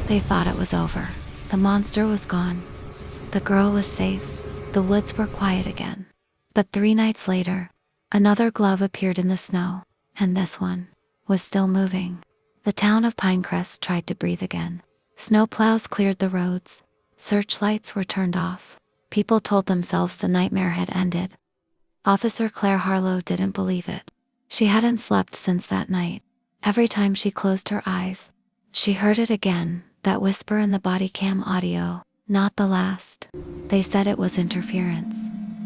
They thought it was over. The monster was gone. The girl was safe. The woods were quiet again. But 3 nights later, another glove appeared in the snow, and this one was still moving. The town of Pinecrest tried to breathe again. Snowplows cleared the roads. Searchlights were turned off. People told themselves the nightmare had ended. Officer Claire Harlow didn't believe it. She hadn't slept since that night. Every time she closed her eyes, she heard it again, that whisper in the body cam audio. Not the last. They said it was interference.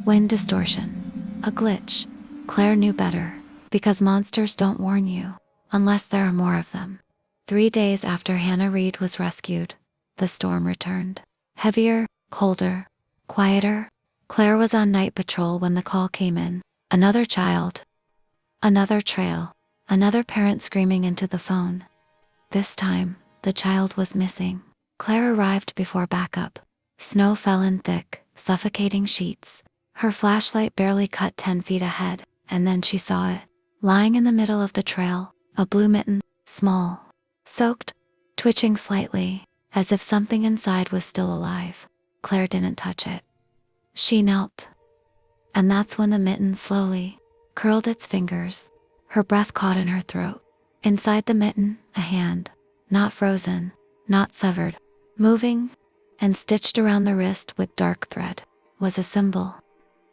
Wind distortion. A glitch. Claire knew better, because monsters don't warn you, unless there are more of them. 3 days after Hannah Reed was rescued, the storm returned. Heavier, colder, quieter. Claire was on night patrol when the call came in. Another child. Another trail. Another parent screaming into the phone. This time, the child was missing. Claire arrived before backup. Snow fell in thick, suffocating sheets. Her flashlight barely cut 10 feet ahead, and then she saw it. Lying in the middle of the trail, a blue mitten, small, soaked, twitching slightly, as if something inside was still alive. Claire didn't touch it. She knelt. And that's when the mitten slowly curled its fingers. Her breath caught in her throat. Inside the mitten, a hand, not frozen, not severed, moving, and stitched around the wrist with dark thread, was a symbol.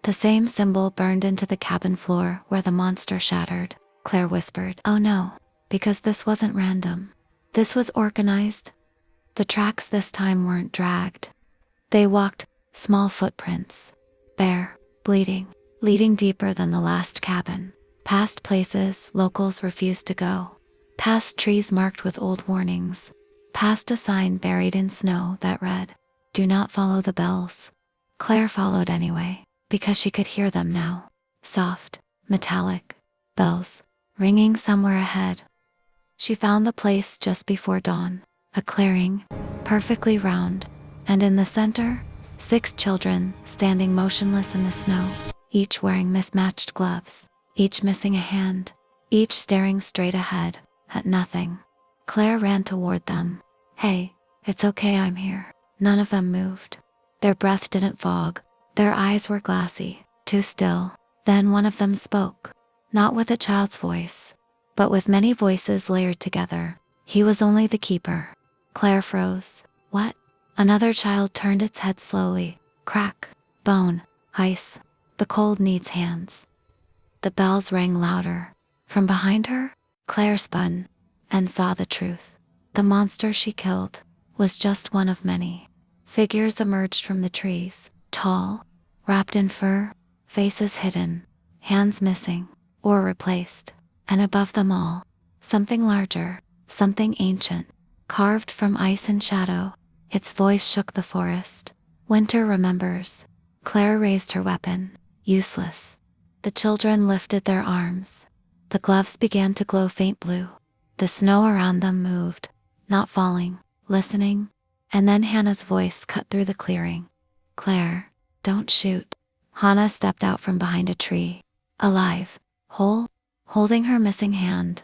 The same symbol burned into the cabin floor where the monster shattered. Claire whispered, "Oh no," because this wasn't random. This was organized. The tracks this time weren't dragged. They walked, small footprints, bare, bleeding, leading deeper than the last cabin, past places locals refused to go, past trees marked with old warnings, past a sign buried in snow that read, "Do not follow the bells." Claire followed anyway, because she could hear them now. Soft, metallic, bells, ringing somewhere ahead. She found the place just before dawn, a clearing, perfectly round, and in the center, 6 children standing motionless in the snow, each wearing mismatched gloves, each missing a hand, each staring straight ahead, at nothing. Claire ran toward them. "Hey, it's okay, I'm here." None of them moved. Their breath didn't fog. Their eyes were glassy, too still. Then one of them spoke, not with a child's voice, but with many voices layered together. He was only the keeper. Claire froze. "What?" Another child turned its head slowly. Crack, bone, ice. The cold needs hands. The bells rang louder. From behind her, Claire spun and saw the truth. The monster she killed was just one of many. Figures emerged from the trees, tall, wrapped in fur, faces hidden, hands missing or replaced, and above them all, something larger, something ancient, carved from ice and shadow. Its voice shook the forest. "Winter remembers." Claire raised her weapon. Useless. The children lifted their arms. The gloves began to glow faint blue. The snow around them moved, not falling, listening. And then Hannah's voice cut through the clearing. "Claire, don't shoot." Hannah stepped out from behind a tree. Alive, whole, holding her missing hand,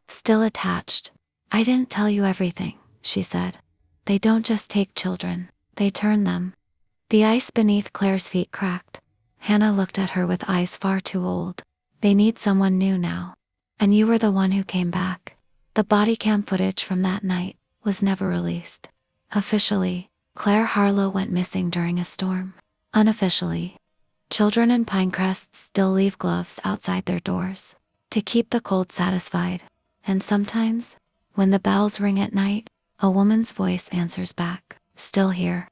still attached. "I didn't tell you everything," she said. "They don't just take children, they turn them." The ice beneath Claire's feet cracked. Hannah looked at her with eyes far too old. "They need someone new now. And you were the one who came back." The body cam footage from that night was never released. Officially, Claire Harlow went missing during a storm. Unofficially, children in Pinecrest still leave gloves outside their doors to keep the cold satisfied. And sometimes, when the bells ring at night, a woman's voice answers back, "Still here."